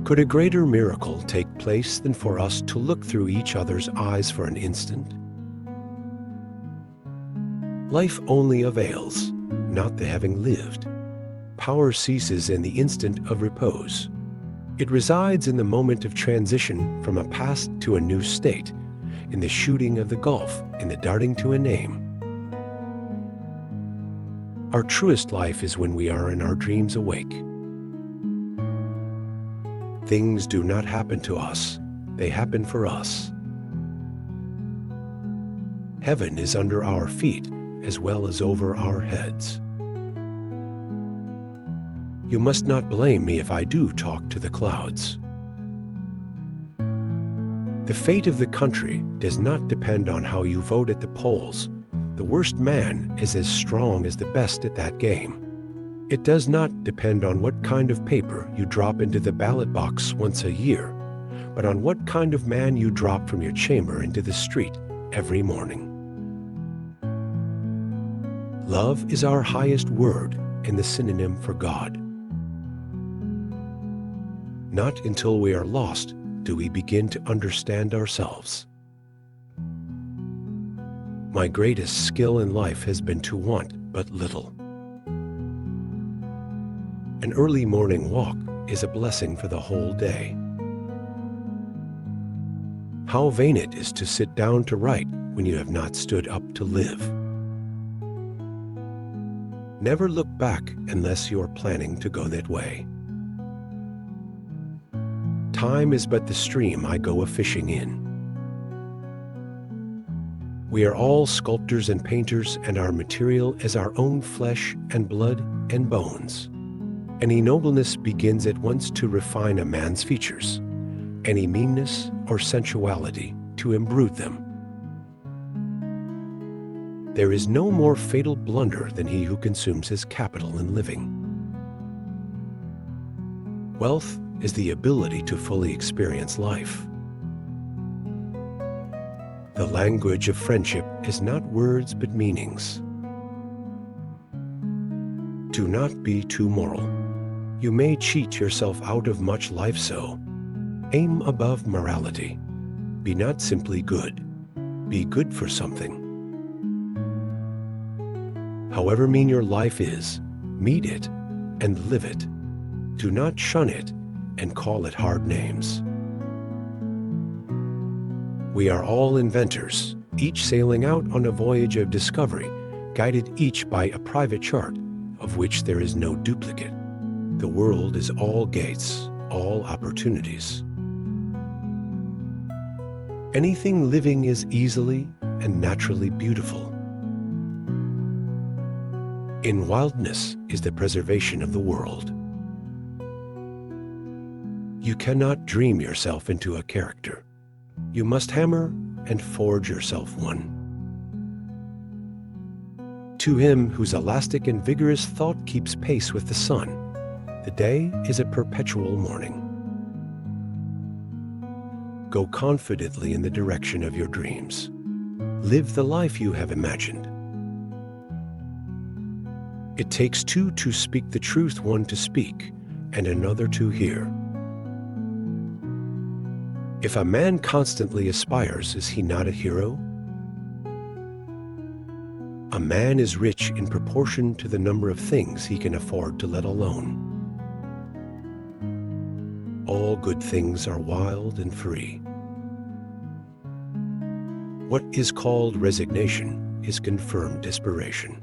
Could a greater miracle take place than for us to look through each other's eyes for an instant? Life only avails, not the having lived. Power ceases in the instant of repose. It resides in the moment of transition from a past to a new state, in the shooting of the gulf, in the darting to a name. Our truest life is when we are in our dreams awake. Things do not happen to us, they happen for us. Heaven is under our feet as well as over our heads. You must not blame me if I do talk to the clouds. The fate of the country does not depend on how you vote at the polls. The worst man is as strong as the best at that game. It does not depend on what kind of paper you drop into the ballot box once a year, but on what kind of man you drop from your chamber into the street every morning. Love is our highest word and the synonym for God. Not until we are lost do we begin to understand ourselves. My greatest skill in life has been to want but little. An early morning walk is a blessing for the whole day. How vain it is to sit down to write when you have not stood up to live. Never look back unless you are planning to go that way. Time is but the stream I go a-fishing in. We are all sculptors and painters, and our material is our own flesh and blood and bones. Any nobleness begins at once to refine a man's features, any meanness or sensuality to imbrute them. There is no more fatal blunder than he who consumes his capital in living. Wealth is the ability to fully experience life. The language of friendship is not words but meanings. Do not be too moral. You may cheat yourself out of much life so. Aim above morality. Be not simply good. Be good for something. However mean your life is, meet it and live it. Do not shun it and call it hard names. We are all inventors, each sailing out on a voyage of discovery, guided each by a private chart, of which there is no duplicate. The world is all gates, all opportunities. Anything living is easily and naturally beautiful. In wildness is the preservation of the world. You cannot dream yourself into a character. You must hammer and forge yourself one. To him whose elastic and vigorous thought keeps pace with the sun, the day is a perpetual morning. Go confidently in the direction of your dreams. Live the life you have imagined. It takes two to speak the truth, one to speak, and another to hear. If a man constantly aspires, is he not a hero? A man is rich in proportion to the number of things he can afford to let alone. All good things are wild and free. What is called resignation is confirmed desperation.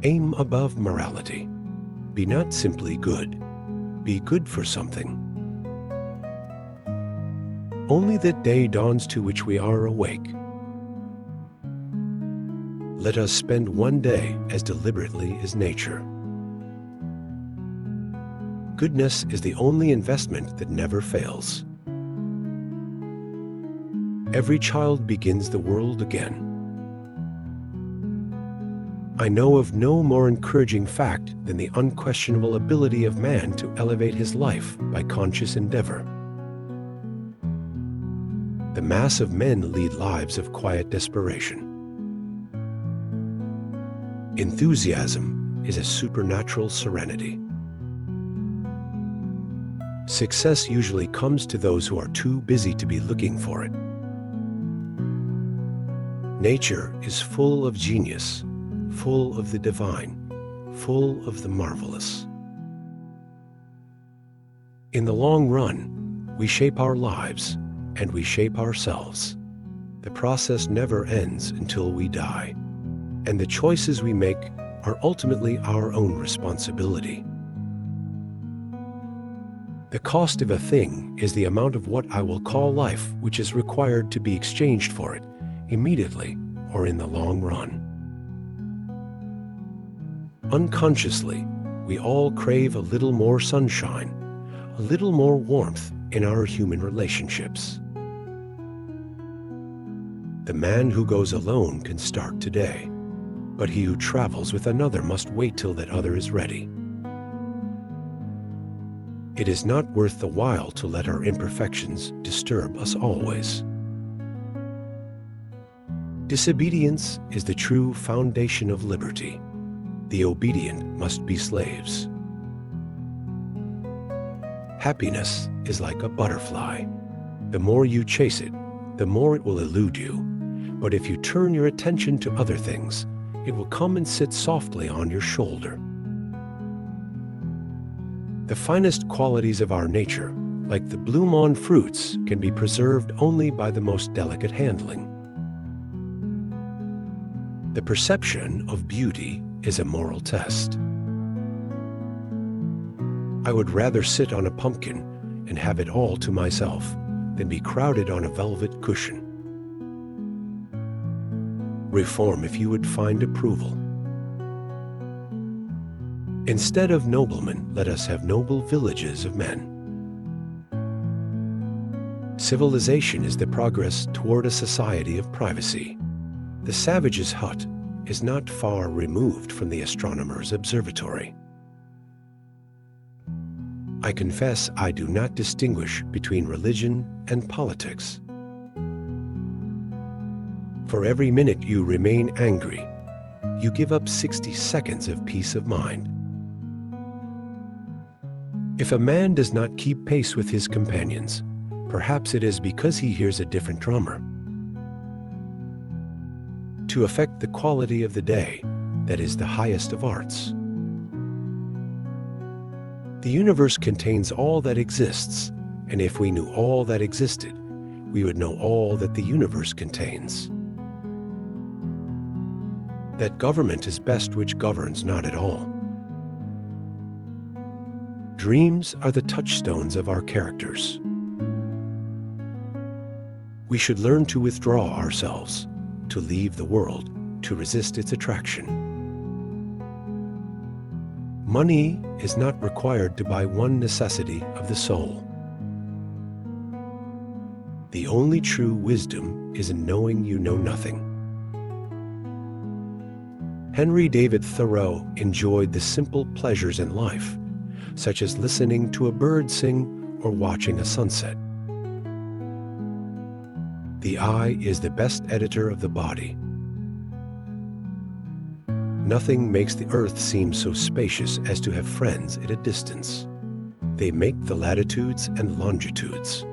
Aim above morality. Be not simply good. Be good for something. Only the day dawns to which we are awake. Let us spend one day as deliberately as nature. Goodness is the only investment that never fails. Every child begins the world again. I know of no more encouraging fact than the unquestionable ability of man to elevate his life by conscious endeavor. The mass of men lead lives of quiet desperation. Enthusiasm is a supernatural serenity. Success usually comes to those who are too busy to be looking for it. Nature is full of genius, full of the divine, full of the marvelous. In the long run, we shape our lives and we shape ourselves. The process never ends until we die, and the choices we make are ultimately our own responsibility. The cost of a thing is the amount of what I will call life which is required to be exchanged for it, immediately or in the long run. Unconsciously, we all crave a little more sunshine, a little more warmth in our human relationships. The man who goes alone can start today, but he who travels with another must wait till that other is ready. It is not worth the while to let our imperfections disturb us always. Disobedience is the true foundation of liberty. The obedient must be slaves. Happiness is like a butterfly. The more you chase it, the more it will elude you. But if you turn your attention to other things, it will come and sit softly on your shoulder. The finest qualities of our nature, like the bloom on fruits, can be preserved only by the most delicate handling. The perception of beauty is a moral test. I would rather sit on a pumpkin and have it all to myself than be crowded on a velvet cushion. Reform if you would find approval. Instead of noblemen, let us have noble villages of men. Civilization is the progress toward a society of privacy. The savage's hut is not far removed from the astronomer's observatory. I confess I do not distinguish between religion and politics. For every minute you remain angry, you give up 60 seconds of peace of mind. If a man does not keep pace with his companions, perhaps it is because he hears a different drummer. To affect the quality of the day, that is the highest of arts. The universe contains all that exists, and if we knew all that existed, we would know all that the universe contains. That government is best which governs not at all. Dreams are the touchstones of our characters. We should learn to withdraw ourselves, to leave the world, to resist its attraction. Money is not required to buy one necessity of the soul. The only true wisdom is in knowing you know nothing. Henry David Thoreau enjoyed the simple pleasures in life, such as listening to a bird sing or watching a sunset. The eye is the best editor of the body. Nothing makes the earth seem so spacious as to have friends at a distance. They make the latitudes and longitudes.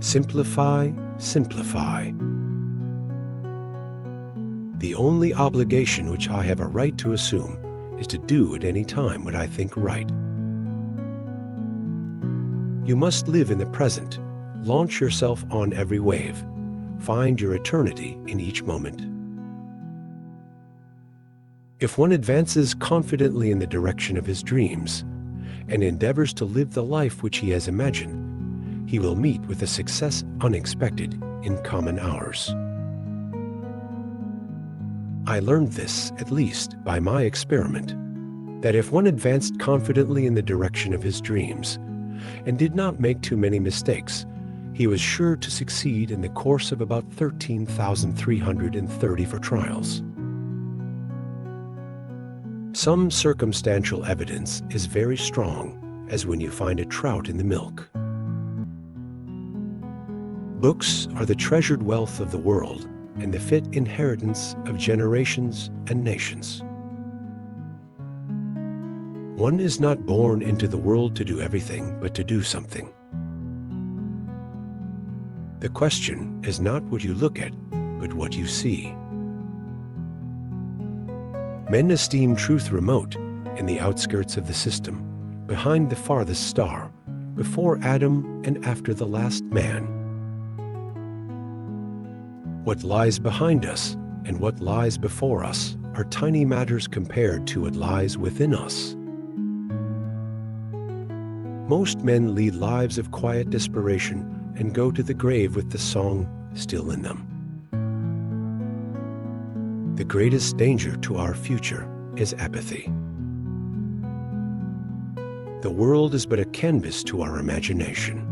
Simplify, simplify. The only obligation which I have a right to assume is to do at any time what I think right. You must live in the present. Launch yourself on every wave. Find your eternity in each moment. If one advances confidently in the direction of his dreams and endeavors to live the life which he has imagined, he will meet with a success unexpected in common hours. I learned this, at least, by my experiment, that if one advanced confidently in the direction of his dreams and did not make too many mistakes, he was sure to succeed in the course of about 13,334 trials. Some circumstantial evidence is very strong, as when you find a trout in the milk. Books are the treasured wealth of the world and the fit inheritance of generations and nations. One is not born into the world to do everything, but to do something. The question is not what you look at, but what you see. Men esteem truth remote, in the outskirts of the system, behind the farthest star, before Adam and after the last man. What lies behind us and what lies before us are tiny matters compared to what lies within us. Most men lead lives of quiet desperation and go to the grave with the song still in them. The greatest danger to our future is apathy. The world is but a canvas to our imagination.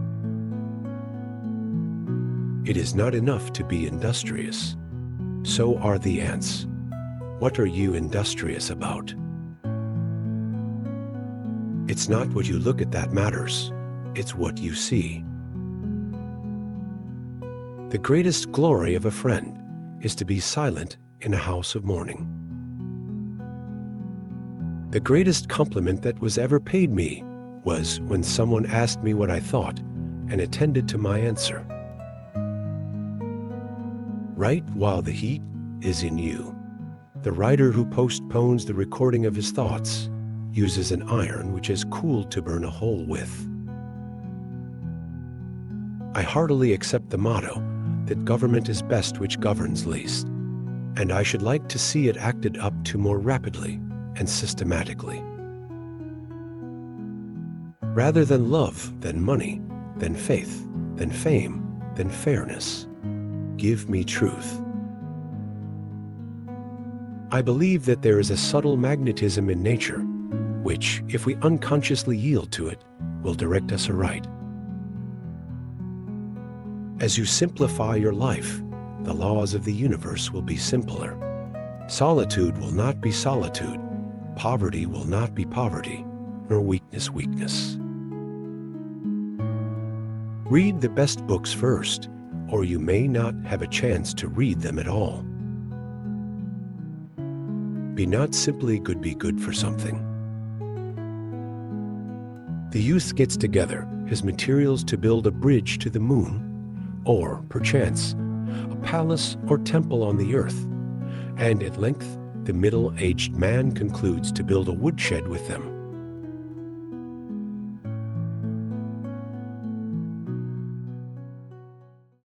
It is not enough to be industrious. So are the ants. What are you industrious about? It's not what you look at that matters. It's what you see. The greatest glory of a friend is to be silent in a house of mourning. The greatest compliment that was ever paid me was when someone asked me what I thought and attended to my answer. Write while the heat is in you. The writer who postpones the recording of his thoughts uses an iron which is cooled to burn a hole with. I heartily accept the motto that government is best which governs least, and I should like to see it acted up to more rapidly and systematically. Rather than love, than money, than faith, than fame, than fairness, give me truth. I believe that there is a subtle magnetism in nature, which, if we unconsciously yield to it, will direct us aright. As you simplify your life, the laws of the universe will be simpler. Solitude will not be solitude. Poverty will not be poverty, nor weakness weakness. Read the best books first, or you may not have a chance to read them at all. Be not simply good, be good for something. The youth gets together his materials to build a bridge to the moon, or, perchance, a palace or temple on the earth, and at length the middle-aged man concludes to build a woodshed with them.